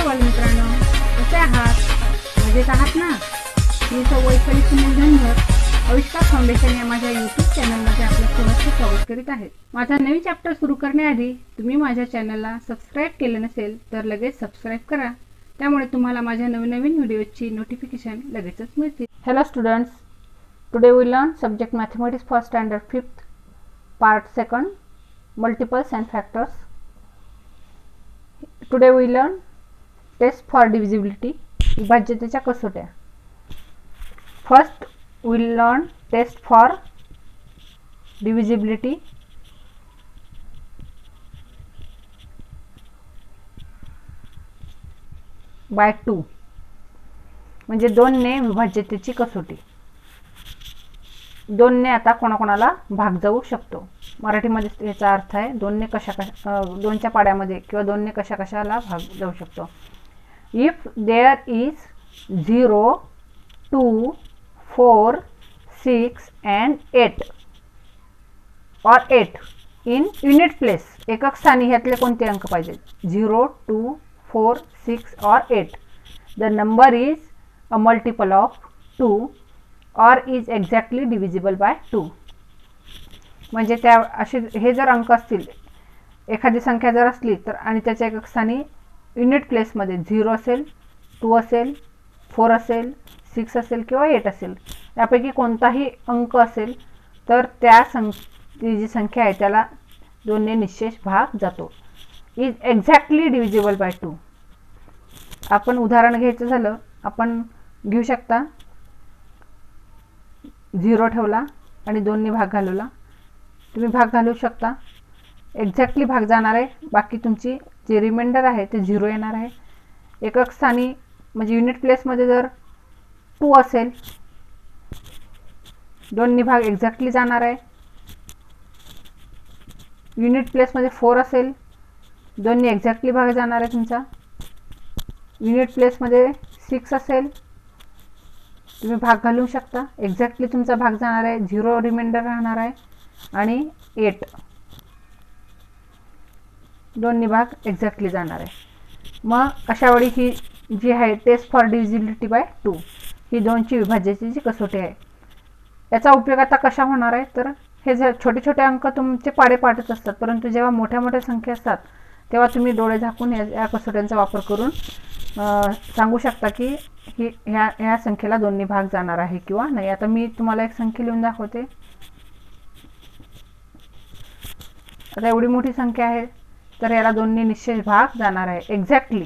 All मित्रांनो, कसे आहात? मजेत आहात ना? मी वैशाली सुनील धनगर आविष्कार फाउंडेशन या माझ्या यूट्यूब चॅनलमध्ये आपलं सहर्ष स्वागत करीत आहे। माझा नवीन चॅप्टर सुरू करण्याआधी तुम्ही माझ्या चॅनलला सबस्क्राइब केले नसेल तर लगेच सबस्क्राइब करा, त्यामुळे तुम्हाला माझ्या नवीन व्हिडिओची नोटिफिकेशन लगेचच मिळतील। Hello students, today we learn subject mathematics for standard 5th part 2 multiples and factors. Today we learn test for divisibility, विभाज्यतेच्या कसोट्या। First we learn test for divisibility by 2 म्हणजे 2 ने विभाज्यतेची कसोटी। 2 ने आता कोणाकोणाला भाग जाऊ शकतो। मराठीमध्ये याचा अर्थ आहे 2 ने दोनच्या पाड्यामध्ये किंवा 2 ने कशाला भाग जाऊ शकतो। If there is 0 2 4 6 and 8 or 8 in unit place, एकक स्थानी ह्यातले कोणते अंक पाहिजे? 0 2 4 6 or 8. The number is a multiple of 2 or is exactly divisible by 2. म्हणजे त्या असे हे जर अंक असतील, एखादी संख्या जर असली तर आणि त्याच्या एकक स्थानी युनिट प्लेस मध्ये 0 असेल, 2 असेल, 4 असेल, 6 असेल किंवा 8 असेल, यापैकी कोणताही अंक असेल तर त्या ती जी संख्या आहे त्याला 2 ने निश्चेष भाग जातो। Is exactly divisible by 2। आपण उदाहरण घ्यायचं झालं, आपण घेऊ शकता 0 ठेवला आणि 2 ने भाग घालवला, तुम्ही भाग घालू शकता, एक्झॅक्टली भाग जाणार आहे, बाकी तुमची जे रिमाइंडर आहे ते 0 येणार आहे। एकक स्थानी म्हणजे युनिट प्लेस मध्ये जर 2 असेल, 2 ने भाग एक्झॅक्टली जाणार आहे। युनिट प्लेस मध्ये 4 असेल, 2 ने एक्झॅक्टली भाग जाणार आहे तुमचा। युनिट प्लेस मध्ये 6 असेल, तुम्ही भाग घालू शकता, एक्झॅक्टली तुमचा भाग जाणार आहे, 0 रिमाइंडर राहणार आहे आणि 8 2 ने भाग एक्झॅक्टली जाणार आहे। मग अशा वेळी ही जी आहे टेस्ट फॉर डिव्हिजिबिलिटी बाय 2 ही 2 ची विभाज्यतेची कसोटी आहे। याचा उपयोग आता कशा होणार आहे तर हे छोटे छोटे अंक तुमचे पाडे पाडत असतात, परंतु जेव्हा मोठ्या संख्या असतात तेव्हा तुम्ही डोळे झाकून या कसोट्यांचा वापर करून सांगू शकता की ह्या संख्येला 2 ने भाग जाणार आहे किंवा नाही। आता मी तुम्हाला एक संख्या लिहून दाखवते। आता एवढी मोठी संख्या आहे तर याला 2 ने निश्चय भाग जाणार आहे एक्झॅक्टली,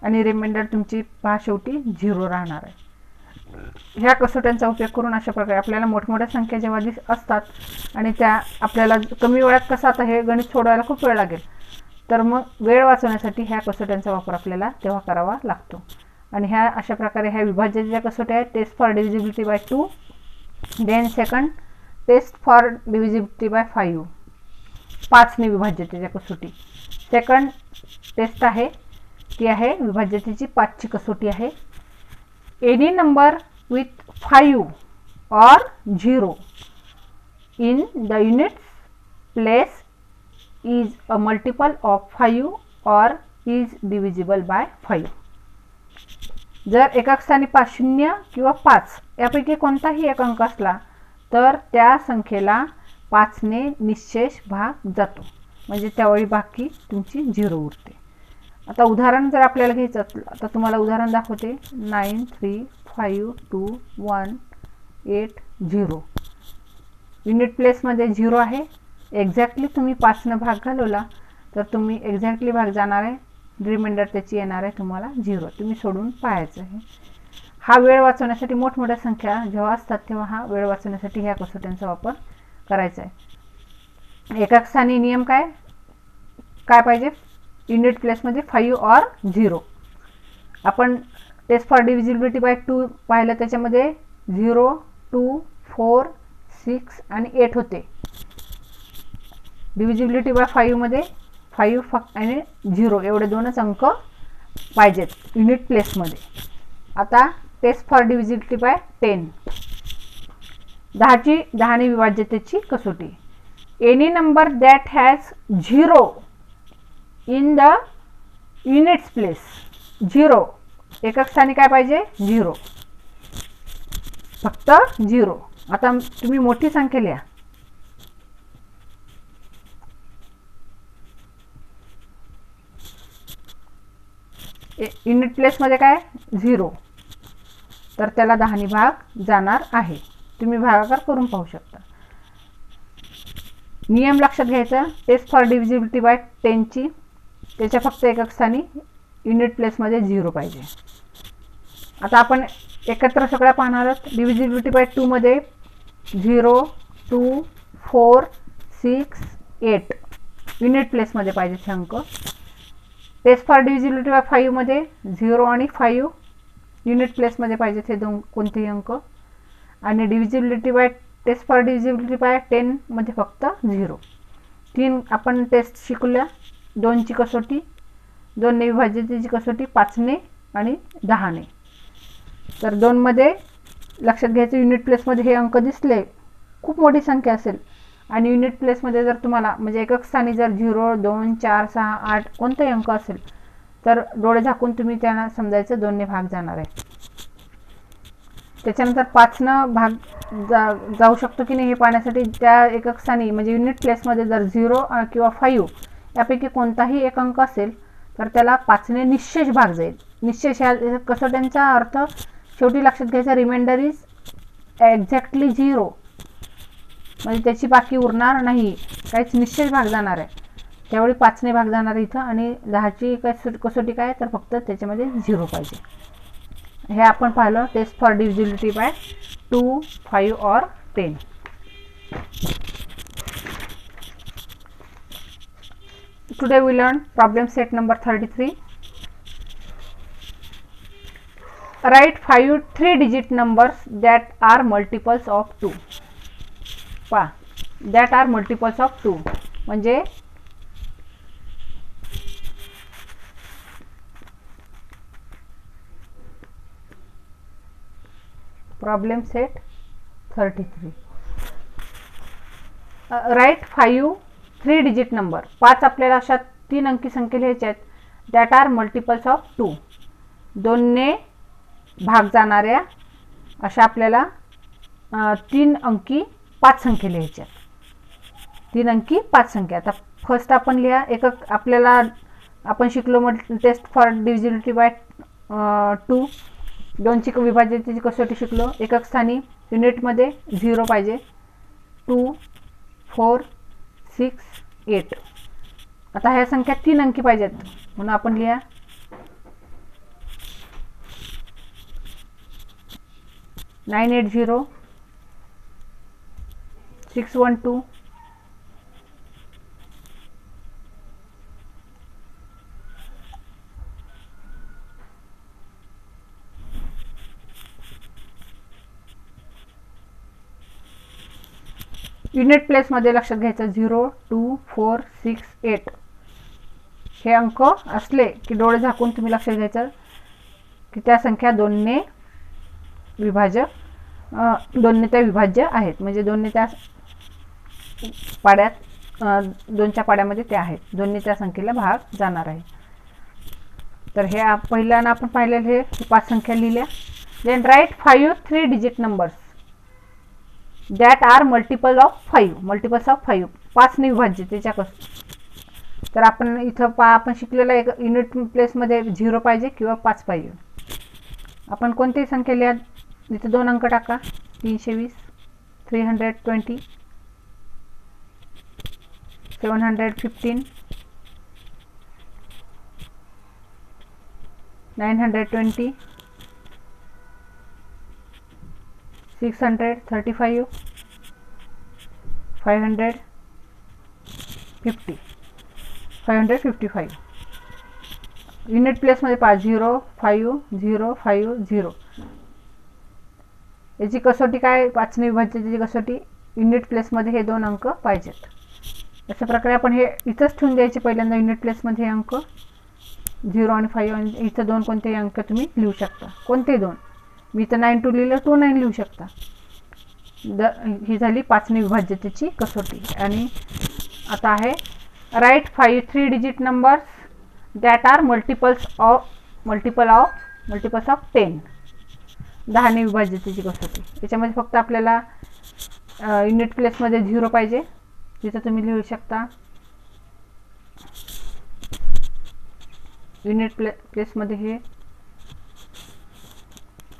आणि रिमाइंडर तुमची शेवटी 0 राहणार आहे। ह्या कसोट्यांचा उपयोग करून अशा प्रकारे आपल्याला मोठमोठ्या संख्या जेव्हा असतात आणि त्या आपल्याला कमी वेळात कसं, आता हे गणित सोडवायला खूप वेळ लागेल, तर मग वेळ वाचवण्यासाठी ह्या कसोट्यांचा वापर आपल्याला तेव्हा करावा लागतो। आणि ह्या अशा प्रकारे ह्या विभाज्यतेच्या कसोट्या आहेत, test for divisibility by 2, then second test for divisibility by 5, 5 ने विभाज्यतेच्या कसोटी। सेकंड टेस्ट आहे ती आहे विभाज्यतेची 5 ची कसोटी आहे। एनी नंबर विथ 5 और 0 in the unit place is a multiple of 5 or is divisible by 5। जर एकक स्थानी 5 0 किंवा 5 यापैकी कोणताही एक अंक असला तर त्या संख्येला 5 ने निश्चेष भाग जातो, म्हणजे त्यावेळी बाकी तुमची 0 उरते। आता उदाहरण जर आपल्याला घ्यायचं असलं, आता तुम्हाला उदाहरण दाखवते। 9 3 5 2 1 8 0 युनिट प्लेस मध्ये 0 आहे, एक्झॅक्टली तुम्ही 5 ने भाग घालवला तर तुम्ही एक्झॅक्टली भाग जाणार आहे, रिमाइंडर त्याची येणार आहे तुम्हाला 0, तुम्ही सोडून पाहायचं आहे। हा वेळ वाचवण्यासाठी मोठमोठ्या संख्या जेव्हा असतात तेव्हा हा वेळ वाचवण्यासाठी ह्या कसोट्यांचा वापर करायचा आहे। एकक स्थानी नियम काय पाहिजे? युनिट प्लेस मध्ये 5 और 0। आपण टेस्ट फॉर डिव्हिजिबिलिटी बाय 2 पाहिलं, त्याच्यामध्ये 0 2 4 6 आणि 8 होते। डिव्हिजिबिलिटी बाय 5 मध्ये 5 आणि 0 एवढे 2च अंक पाहिजेत युनिट प्लेस मध्ये। आता टेस्ट फॉर डिव्हिजिबिलिटी बाय 10, 10 ने विभाज्यतेची कसोटी। Any number that has 0 in the units place 0 एकक स्थानी काय पाहिजे 0, फक्त 0. आता तुम्ही मोठी संख्या लिहा. युनिट प्लेस मध्ये काय 0, तर त्याला 10 ने भाग जाणार आहे. तुम्ही भागाकार करून पाहू शकता. नियम लक्षात घ्यायचा. टेस्ट फॉर डिव्हिजिबिलिटी बाय 10 ची त्याच्या फक्त एकक स्थानी युनिट प्लेस मध्ये 0 पाहिजे. आता आपण एकत्र सगळ्या पाहणार आहोत. डिव्हिजिबिलिटी बाय 2 मध्ये 0, 2, 4, 6, 8 युनिट प्लेस मध्ये पाहिजे हे अंक. टेस्ट फॉर डिव्हिजिबिलिटी बाय 5 मध्ये 0 आणि 5 युनिट प्लेस मध्ये पाहिजे हे दोन कोणतेही अंक. आणि divisibility by test for divisibility by 10 मध्ये फक्त 0. 3 आपण टेस्ट शिकूया. 2 ची कसोटी, 2 ने विभाज्यतेची कसोटी, 5 ने आणि 10 ने. तर 2 मध्ये लक्षात घ्यायचं युनिट प्लेस मध्ये हे अंक दिसले, खूप मोठी संख्या असेल आणि युनिट प्लेस मध्ये जर तुम्हाला म्हणजे एकक स्थानी जर 0, 2, 4, 6, 8 कोणताही अंक असेल तर डोळे झाकून तुम्ही त्यांना समजायचं 2 ने भाग जाणार आहे. त्याच्यानंतर 5 न भाग जाऊ शकतो की नाही हे पाहण्यासाठी त्या एकक स्थानी म्हणजे युनिट प्लेस मध्ये जर 0 किंवा 5 यापैकी कोणताही एक अंक असेल तर त्याला 5 ने निश्चेष भाग जाईल. निश्चेष या कसोट्यांचा अर्थ शेवटी लक्षात घ्यायचा रिमाइंडर इज एक्झॅक्टली 0, म्हणजे त्याची बाकी उरणार नाही, काहीच निश्चेष भाग जाणार आहे. त्यावेळी 5 ने भाग जाणार इथं आणि 10 ची कसोटी काय तर फक्त त्याच्यामध्ये 0 पाहिजे. हे आपण पाहिलं टेस्ट फॉर डिव्हिजिबिलिटी बाय 2, 5 और 10. Today we learn problem set number 33. Write 5 3-digit numbers that are multiples of 2. पहा, that are multiples of 2 म्हणजे problem set 33. Right 5 3-digit number. 5 आपल्याला अशा 3 अंकी संख्या लिहायच्या आहेत दॅट आर मल्टिपल्स ऑफ 2. 2 ने भाग जाणाऱ्या अशा आपल्याला 3 अंकी 5 संख्या लिहायच्या. 3 अंकी 5 संख्या. आता फर्स्ट आपण लिहा एकक. आपल्याला आपण शिकलो टेस्ट फॉर डिव्हिजिबिलिटी बाय 2. 2 ची विभाज्यतेची कसोटी शिकलो. एकक स्थानी युनिट मध्ये 0 पाहिजे. 2, 4, 6, 8. आता ह्या संख्या 3 अंकी पाहिजेत म्हणून आपण लिहा 980 612 युनिट प्लेस मध्ये लक्षात घ्यायचं 0, 2, 4, 6, 8 हे अंक असले की डोळे झाकून तुम्ही लक्षात घ्यायचं की त्या संख्या 2 ने त्या विभाज्य आहेत. म्हणजे 2 ने त्या पाड्यात 2च्या पाड्यामध्ये ते आहेत. 2 ने त्या संख्येला भाग जाणार आहे. तर हे पहिल्यानं आपण पाहिलेलं हे 5 संख्या लिहिल्या. Then write 5 3-digit numbers that are multiple of 5. Multiples of 5 5 ने विभाज्य त्याच्या तर आपण इथं आपण शिकलेला एक युनिट प्लेस मध्ये 0 पाहिजे किंवा 5 पाहिजे. आपण कोणतीही संख्या लिहा. इथे 2 अंक टाका. 320 320 715 920 635 555 युनिट प्लेस मध्ये 0 5 0 5 0. याची कसोटी काय 5 ने विभाज्यतेची कसोटी युनिट प्लेस मध्ये हे 2 अंक पाहिजेत. अशा प्रकारे आपण हे इथंच ठेवून द्यायचे. पहिल्यांदा युनिट प्लेस मध्ये हे अंक 0 आणि 5 आणि इथं 2 कोणतेही अंक तुम्ही लिहू शकता. कोणते 2? मी इथं 9 2 लिहिलं 2 9 लिहू शकता. ही झाली 5 ने विभाज्यतेची कसोटी. आणि आता आहे write 5 3-digit numbers that are multiples of multiples of 10, 10ने विभाजितची कसोटी. याच्यामध्ये फक्त आपल्याला युनिट प्लेसमध्ये 0 पाहिजे, तिथं तुम्ही लिहू शकता युनिट प्लेसमध्ये हे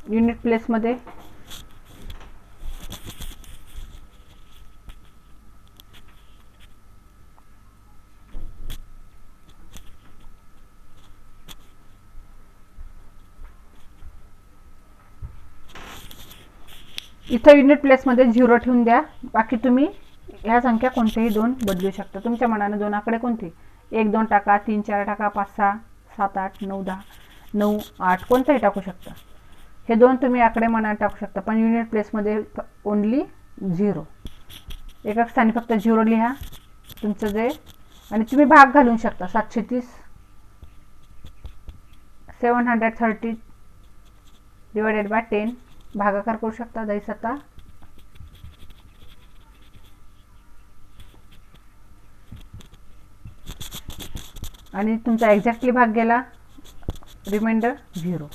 युनिट प्लेसमध्ये इथं युनिट प्लेसमध्ये 0 ठेवून द्या. बाकी तुम्ही ह्या संख्या कोणत्याही दोन बदलू शकता तुमच्या मनाने. दोन आकडे कोणते, 1 2 टाका, 3 4 टाका, 5 6 7 8 9 10 9 8 कोणताही टाकू शकता. हे दोन तुम्ही आकडे मनाने टाकू शकता, पण युनिट प्लेसमध्ये ओनली 0. एका स्थानी फक्त 0 लिहा तुमचं जे, आणि तुम्ही भाग घालून शकता. 730 730 डिवायडेड बाय 10 भागाकार करू शकता. 10 7 आणि तुमचा एक्झॅक्टली भाग गेला, रिमाइंडर 0.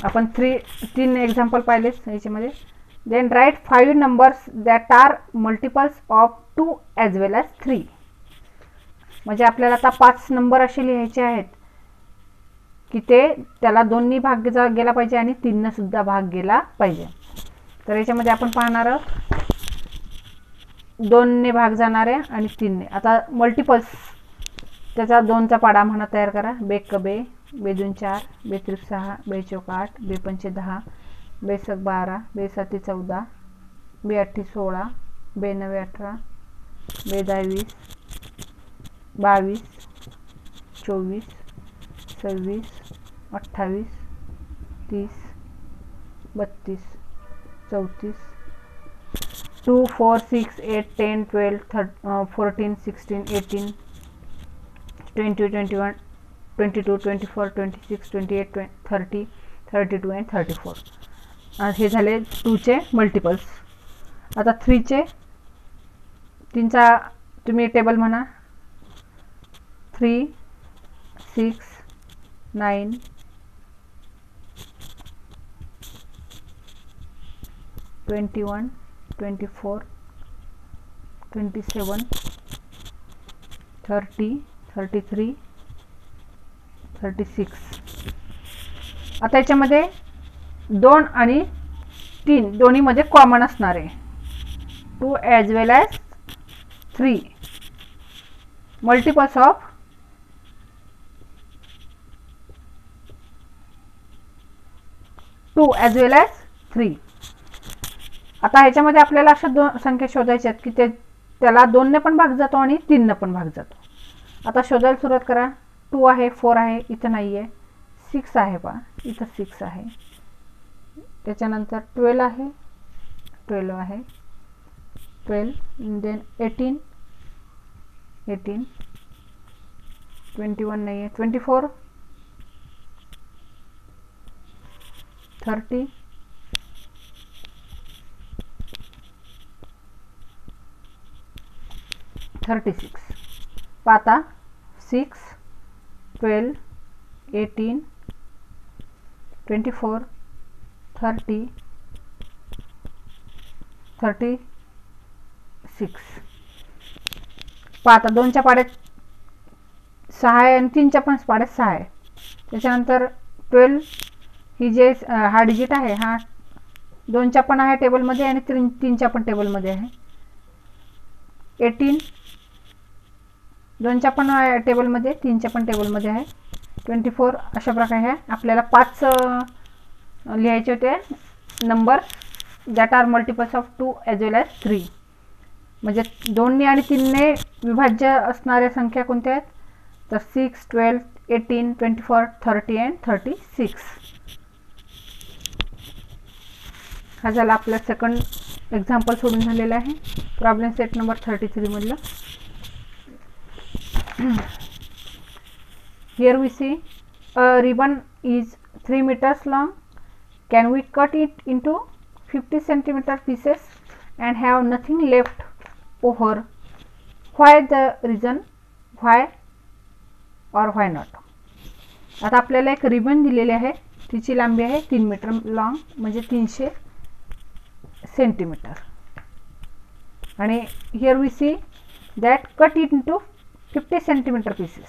आपण 3 एक्झाम्पल पाहिले याच्यामध्ये. Then write 5 numbers that are multiples of 2 as well as 3. म्हणजे आपल्याला आता 5 नंबर असे लिहायचे आहेत की त्याला 2नी भाग गेला पाहिजे आणि 3 सुद्धा भाग गेला पाहिजे. तर याच्यामध्ये आपण पाहणार आहोत 2ने भाग जाणार आहे आणि 3ने. आता मल्टिपल्स त्याचा 2चा पाडा म्हणा तयार करा. बेक बे, बे 2 4, बे 3 6, बे 4 8, बे 5 10, बे 6 12, बे 7 14, बे 8 16, बे 9 18, बे 10 20, 22 24 26 28 30 32 34 2 4 6 8 10 12 14 16 18 20 21 22 24 26 28 30 32 आणि 34. हे झाले 2चे मल्टिपल्स. आता 3चे, 3चा तुम्ही टेबल म्हणा. 3 6 9 21 24 27 30 33 36. आता याच्यामध्ये 2 आणि 3 दोन्हीमध्ये कॉमन असणार आहे. 2 as well as 3 multiples of 2 as well as 3. आता ह्याच्यामध्ये आपल्याला अशा 2 संख्या शोधायच्या आहेत की त्याला 2ने पण भाग जातो आणि 3ने पण भाग जातो. आता शोधायला सुरुवात करा. 2 आहे, 4 आहे, इथं नाही आहे. 6 आहे पहा, इथं 6 आहे. त्याच्यानंतर 12 आहे, 12 आहे, 12. देन 18 18, 21 नाही आहे, 24 30 36. पाता 6 12 18 24 30 36. पाता 2च्या पाड्यात 6 आहे आणि 3च्या पण पाड्यात 6 आहे. त्याच्यानंतर 12 ही जे हा डिजिट आहे हा 2च्या पण आहे टेबलमध्ये आणि 3च्या पण टेबलमध्ये आहे. 18 2च्या पण टेबलमध्ये, 3च्या पण टेबलमध्ये आहे. 24 अशा प्रकारे आहे. आपल्याला 5 लिहायचे होते number that are multiples of 2 as well as 3. म्हणजे 2ने आणि 3ने विभाज्य असणाऱ्या संख्या कोणत्या आहेत तर 6 12 18 24 30 अँड 36. हा झाला आपला सेकंड एक्झाम्पल सोडून झालेला आहे. प्रॉब्लेम सेट नंबर 33 मधलं. Here we see a ribbon is 3 meters long. Can we cut it into 50 centimeter pieces and have nothing left over why the reason, why or why not. आता आपल्याला एक ribbon दिलेली आहे, तिची लांबी आहे 3 metre long, म्हणजे 300 सेंटीमीटर. आणि here we see that cut it into 50 centimetre pieces.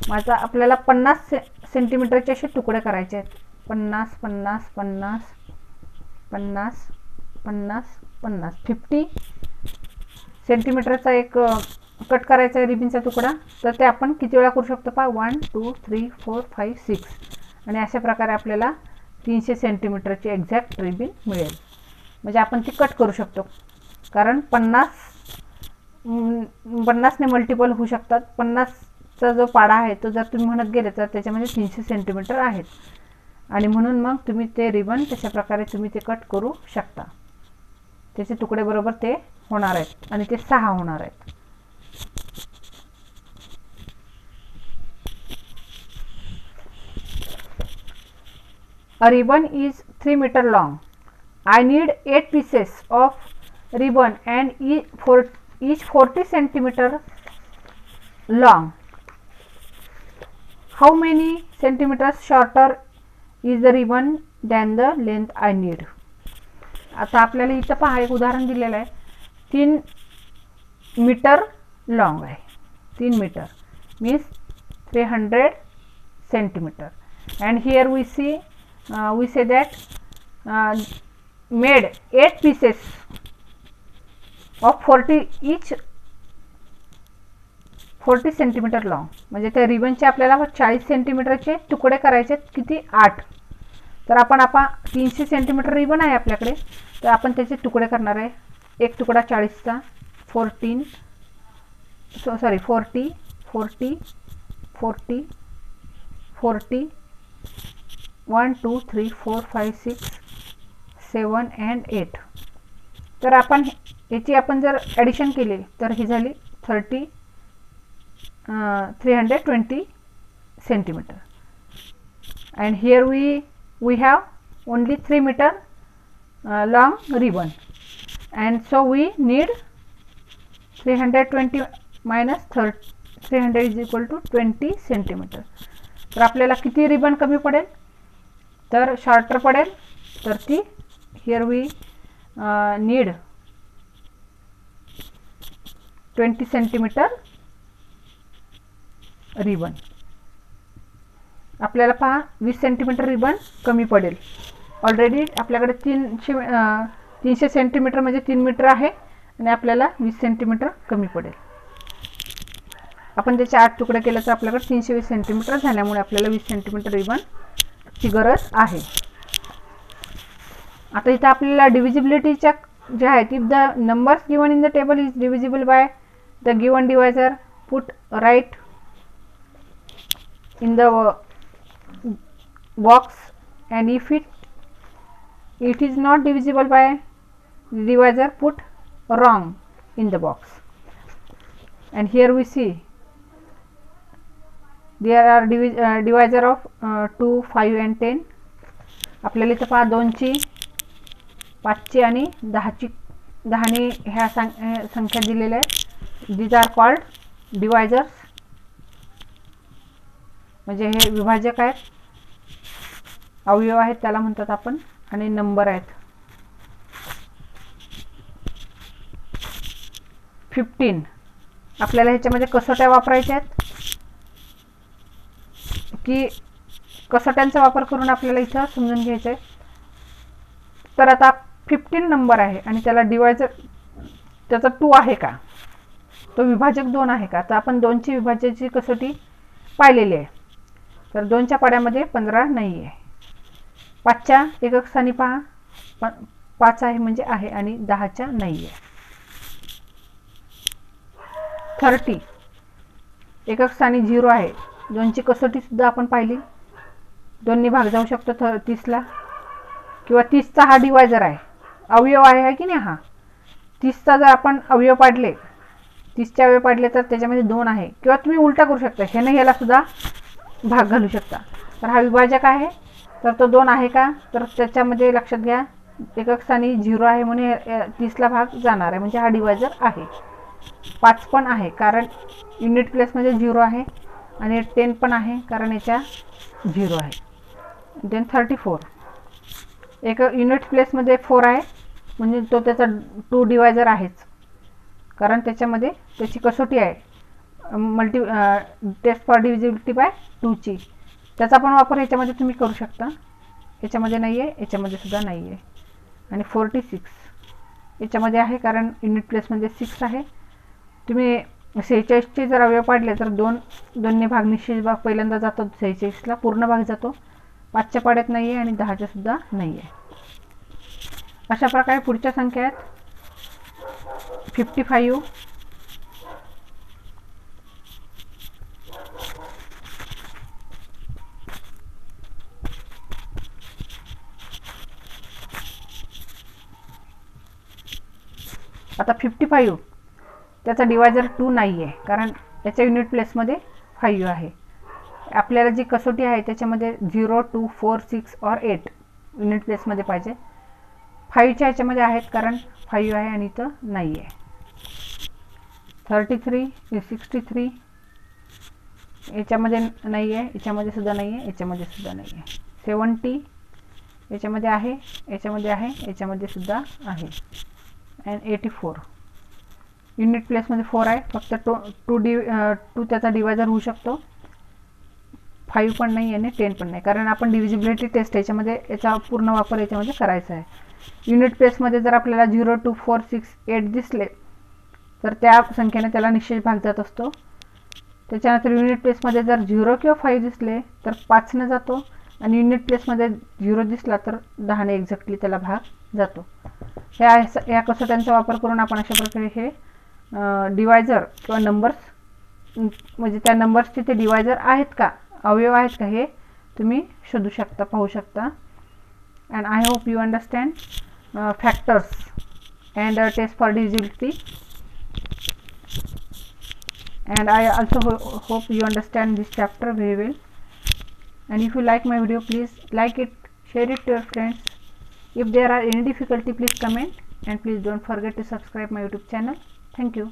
माझा आपल्याला 50 सेंटीमीटरचे असे तुकडे करायचे आहेत. 50 50 50 50 50 50 50 सेंटीमीटरचा एक कट करायचा आहे रिबनचा तुकडा. तर ते आपण किती वेळा करू शकतो पहा, 1 2 3 4 5 6. आणि अशा प्रकारे आपल्याला 300 सेंटीमीटरची एक्झॅक्ट रिबन मिळेल. म्हणजे आपण ती कट करू शकतो, कारण 50ने मल्टिपल होऊ शकतात. 50चा जो पाडा आहे तो जर तुम्ही म्हणत गेले तर त्याच्यामध्ये 300 सेंटीमीटर आहेत. आणि म्हणून मग तुम्ही ते रिबन तशा प्रकारे तुम्ही ते कट करू शकता. त्याचे तुकडे बरोबर ते होणार आहेत आणि ते 6 होणार आहेत. A ribbon is 3 meter long. I need 8 pieces of ribbon and each 40 centimeter long. How many centimeters shorter is the ribbon than the length I need? आता आपल्याला इथं पहा एक उदाहरण दिलेलं आहे. 3 मीटर लॉंग आहे. 3 metre means 300 centimeter. And here we say that made 8 pieces of 40 centimetre long. म्हणजे त्या रिबनचे आपल्याला 40 सेंटीमीटरचे तुकडे करायचे. किती? 8. तर आपण 300 सेंटीमीटर रिबन आहे आपल्याकडे, तर आपण त्याचे तुकडे करणार आहे. एक तुकडा 40चा 40 40 40 40 40 1 2 3 4 5 6 7 and 8. तर आपण याची आपण जर ॲडिशन केली तर ही झाली 320 centimetre. and here we have only 3 meter long ribbon, and so we need 320 minus 300 is equal to 20 centimeter. तर आपल्याला किती रिबन कमी पडेल, तर शॉर्टर पडेल. तर ती here we need 20 centimetre ribbon. आपल्याला पहा 20 सेंटीमीटर रिबन कमी पडेल. ऑलरेडी आपल्याकडे 300 सेंटीमीटर म्हणजे 3 मीटर आहे आणि आपल्याला 20 सेंटीमीटर कमी पडेल. आपण त्याचे 8 तुकडे केले तर आपल्याकडे 320 सेंटीमीटर झाल्यामुळे आपल्याला 20 सेंटीमीटर रिबनची गरज आहे. आता इथे आपल्याला डिव्हिजिबिलिटीच्या जे आहेत, if the numbers given in the table is divisible by the given divisor, put right in the box, and if it is not divisible by divisor, put wrong in the box. And here we see there are divisor of 2 5 and 10. आपल्याला इथे पहा 2ची 5ची आणि 10नी ह्या संख्या दिलेल्या आहेत. these are called divisors, म्हणजे हे विभाजक आहेत, अवयव आहेत त्याला म्हणतात आपण, आणि नंबर आहेत. 15 आपल्याला ह्याच्यामध्ये कसोट्या वापरायच्या आहेत की कसोट्यांचा वापर करून आपल्याला इथं समजून घ्यायचं आहे. तर आता 15 नंबर आहे आणि त्याला डिवायझर त्याचा 2 आहे का, तो विभाजक 2 आहे का. तर आपण 2ची विभाज्याची कसोटी पाहिलेली आहे. तर 2च्या पाड्यामध्ये 15 नाही आहे. 5च्या एकक स्थानी पहा 5 आहे म्हणजे आहे, आणि 10च्या नाही आहे. 30 एकक स्थानी 0 आहे. 2ची कसोटी सुद्धा आपण पाहिली, 2नी भाग जाऊ शकतो 30ला, किंवा 30चा हा डिवायझर आहे, अवयव आहे की नाही. हा 30चा जर आपण अवयव पाडले, 30चे अवयव पाडले तर त्याच्यामध्ये 2 आहे, किंवा तुम्ही उलटा करू शकता, ह्याने ह्याला सुद्धा भाग घालू शकता. तर हा विभाजक आहे, तर तो 2 आहे का, तर त्याच्यामध्ये लक्षात घ्या एकक स्थानी 0 आहे म्हणून 30ला भाग जाणार आहे, म्हणजे हा डिवायझर आहे. 5 पण आहे कारण युनिट प्लेसमध्ये 0 आहे आणि 10 पण आहे कारण याच्या 0 आहे. देन 34 एक युनिट प्लेसमध्ये 4 आहे म्हणजे तो त्याचा 2 डिवायझर आहेच कारण त्याच्यामध्ये त्याची कसोटी आहे टेस्ट फॉर डिव्हिजिबिलिटी बाय 2 ची. त्याचा पण वापर याच्यामध्ये तुम्ही करू शकता. याच्यामध्ये नाही आहे, याच्यामध्ये सुद्धा नाही आहे. आणि 46 याच्यामध्ये आहे कारण युनिट प्लेसमध्ये 6 आहे. तुम्ही 46चे जर अवयव पाडले तर दोन्ही भाग निश्चित भाग पहिल्यांदा जातो 46ला, पूर्ण भाग जातो. 5च्या पाड्यात नाही आहे आणि 10च्या सुद्धा नाही आहे. अशा प्रकारे पुढच्या संख्या आहेत 55, 55 त्याचा डिवायझर 2 नाही आहे कारण याच्या युनिट प्लेसमध्ये 5 आहे. आपल्याला जी कसोटी आहे त्याच्यामध्ये 0, 2, 4, 6 और 8 युनिट प्लेसमध्ये पाहिजे. 5च्या याच्यामध्ये आहेत कारण 5 आहे आणि इथं नाही आहे. 33, 63 याच्यामध्ये नाही आहे, याच्यामध्ये सुद्धा नाही आहे, याच्यामध्ये सुद्धा नाही आहे. 70 याच्यामध्ये आहे, याच्यामध्ये आहे, याच्यामध्ये सुद्धा आहे. अँड 84 युनिट प्लेसमध्ये 4 आहे, फक्त 2 त्याचा डिवायझर होऊ शकतो. 5 पण नाही आणि 10 पण नाही कारण आपण डिव्हिजिबिलिटी टेस्ट याच्यामध्ये याचा पूर्ण वापर याच्यामध्ये करायचा आहे. युनिट प्लेसमध्ये जर आपल्याला 0, 2, 4, 6, 8 दिसले तर त्या संख्येने त्याला निश्चित भाग जात असतो. त्याच्यानंतर युनिट प्लेसमध्ये जर 0 किंवा 5 दिसले तर 5ने जातो आणि युनिट प्लेसमध्ये 0 दिसला तर 10ने एक्झॅक्टली त्याला भाग जातो. या कसोट्यांचा वापर करून आपण अशा प्रकारे हे डिवायझर किंवा नंबर्स म्हणजे त्या नंबर्सचे ते डिवायझर आहेत का, अवयव आहेत का हे तुम्ही शोधू शकता, पाहू शकता. And I hope you understand factors and test for divisibility. And I also hope you understand this chapter very well. And if you like my video, please like it, share it to your friends. If there are any difficulty, please comment, and please don't forget to subscribe my YouTube channel. Thank you.